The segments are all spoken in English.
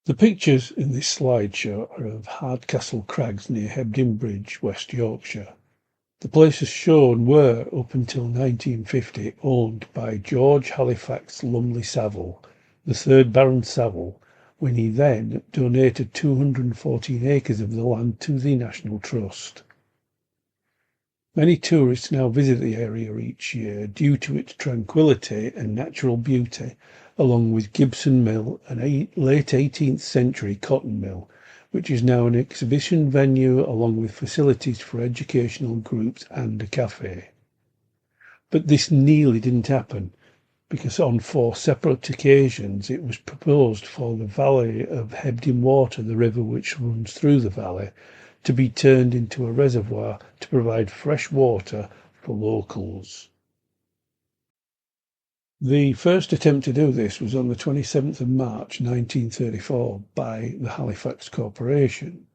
The pictures in this slideshow are of Hardcastle Crags near Hebden Bridge, West Yorkshire. The places shown were, up until 1950, owned by George Halifax Lumley Saville, the third Baron Saville, when he then donated 214 acres of the land to the National Trust. Many tourists now visit the area each year due to its tranquility and natural beauty, along with Gibson Mill, a late 18th century cotton mill, which is now an exhibition venue along with facilities for educational groups and a cafe. But this nearly didn't happen, because on 4 separate occasions it was proposed for the valley of Hebden Water, the river which runs through the valley, to be turned into a reservoir to provide fresh water for locals. The first attempt to do this was on the 27th of March 1934 by the Halifax Corporation.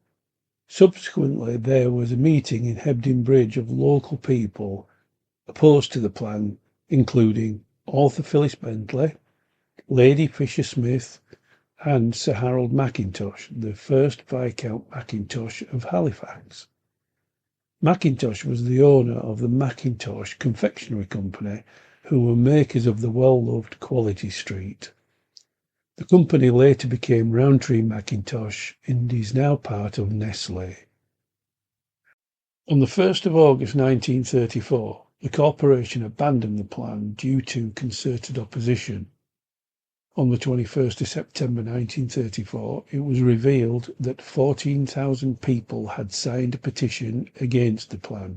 Subsequently, there was a meeting in Hebden Bridge of local people opposed to the plan, including author Phyllis Bentley, Lady Fisher Smith, and Sir Harold Mackintosh, the first Viscount Mackintosh of Halifax. Mackintosh was the owner of the Mackintosh Confectionery Company, who were makers of the well-loved Quality Street. The company later became Rowntree Mackintosh and is now part of Nestlé. On the 1st of August 1934, the corporation abandoned the plan due to concerted opposition. On the 21st of September 1934, it was revealed that 14,000 people had signed a petition against the plan.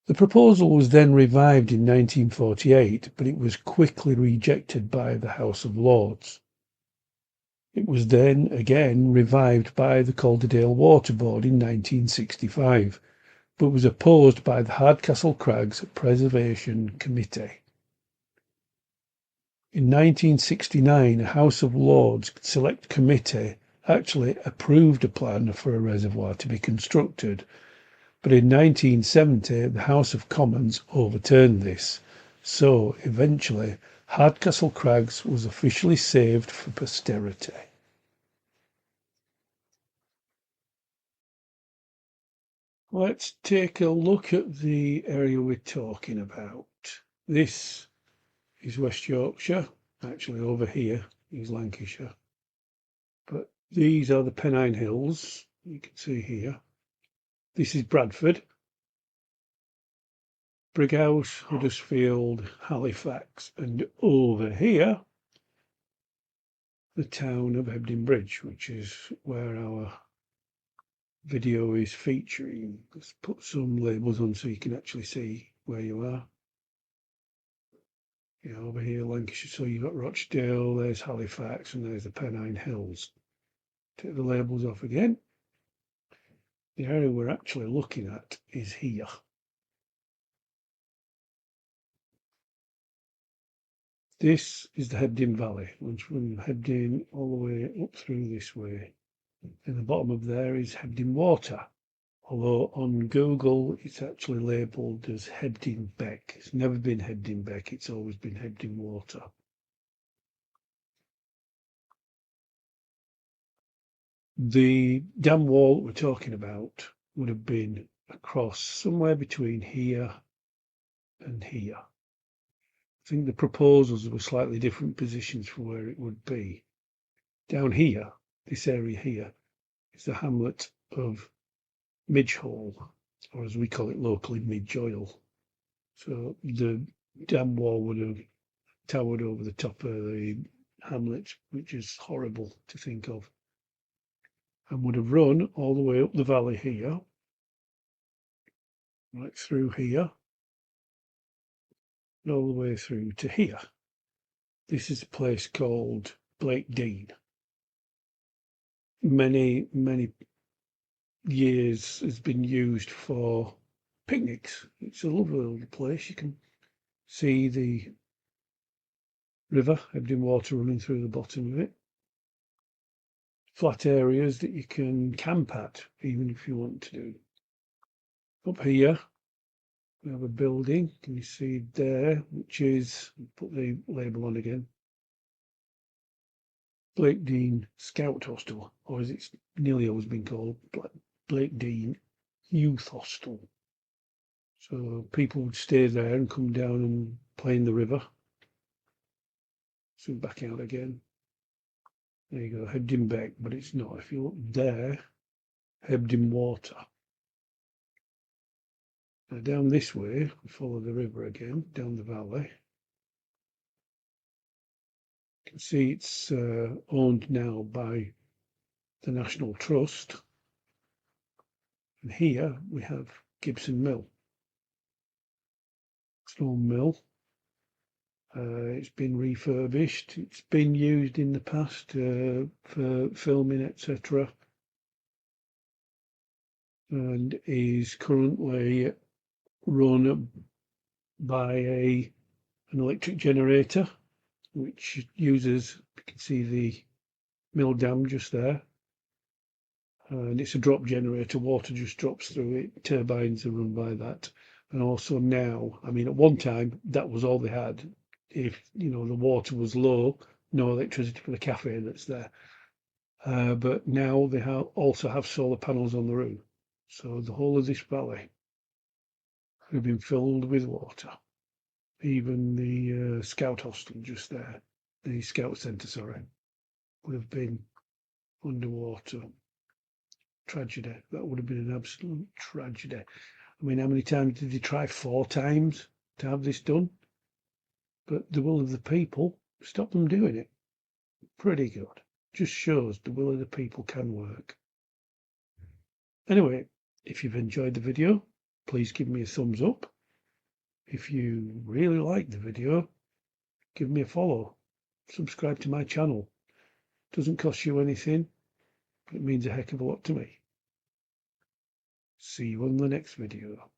The proposal was then revived in 1948, but it was quickly rejected by the House of Lords. It was then again revived by the Calderdale Water Board in 1965, but was opposed by the Hardcastle Crags Preservation Committee. In 1969, a House of Lords Select Committee actually approved a plan for a reservoir to be constructed, but in 1970 the House of Commons overturned this, so eventually Hardcastle Crags was officially saved for posterity. Let's take a look at the area we're talking about. This is West Yorkshire, actually over here is Lancashire. But these are the Pennine Hills, you can see here. This is Bradford, Brighouse, Huddersfield, Halifax, and over here, the town of Hebden Bridge, which is where our video is featuring. Let's put some labels on so you can actually see where you are. Yeah, over here, Lancashire, so you've got Rochdale, there's Halifax, and there's the Pennine Hills. Take the labels off again. The area we're actually looking at is here. This is the Hebden Valley, runs from Hebden all the way up through this way. And the bottom of there is Hebden Water, although on Google it's actually labelled as Hebden Beck. It's never been Hebden Beck, it's always been Hebden Water. The dam wall we're talking about would have been across somewhere between here and here. I think the proposals were slightly different positions for where it would be. Down here, this area here, is the hamlet of Midgehall, or as we call it locally, Midgeoil. So the dam wall would have towered over the top of the hamlet, which is horrible to think of, and would have run all the way up the valley here, right through here, and all the way through to here. This is a place called Blake Dean. Many years has been used for picnics. It's a lovely little place. You can see the river, Hebden Water, running through the bottom of it. Flat areas that you can camp at, even if you want to do. Up here, we have a building. Can you see there, which is, put the label on again, Blake Dean Scout Hostel, or as it's nearly always been called, Blake Dean Youth Hostel. So people would stay there and come down and play in the river. So back out again. There you go, Hebden Beck, but it's not. If you look there, Hebden Water. Now down this way, we follow the river again, down the valley. You can see it's owned now by the National Trust. And here we have Gibson Mill. Stone mill. It's been refurbished. It's been used in the past for filming, etc. And is currently run by an electric generator, which uses, you can see the mill dam just there. And it's a drop generator, water just drops through it, turbines are run by that. And also now, I mean, at one time, that was all they had. If, the water was low, no electricity for the cafe that's there. But now they also have solar panels on the roof. So the whole of this valley have been filled with water. Even the Scout Hostel just there, the Scout Centre, sorry, would have been underwater. Tragedy. That would have been an absolute tragedy. I mean, how many times did they try? 4 times to have this done? But the will of the people stopped them doing it. Pretty good. Just shows the will of the people can work. Anyway, if you've enjoyed the video, please give me a thumbs up. If you really like the video, give me a follow. Subscribe to my channel. Doesn't cost you anything. It means a heck of a lot to me. See you on the next video.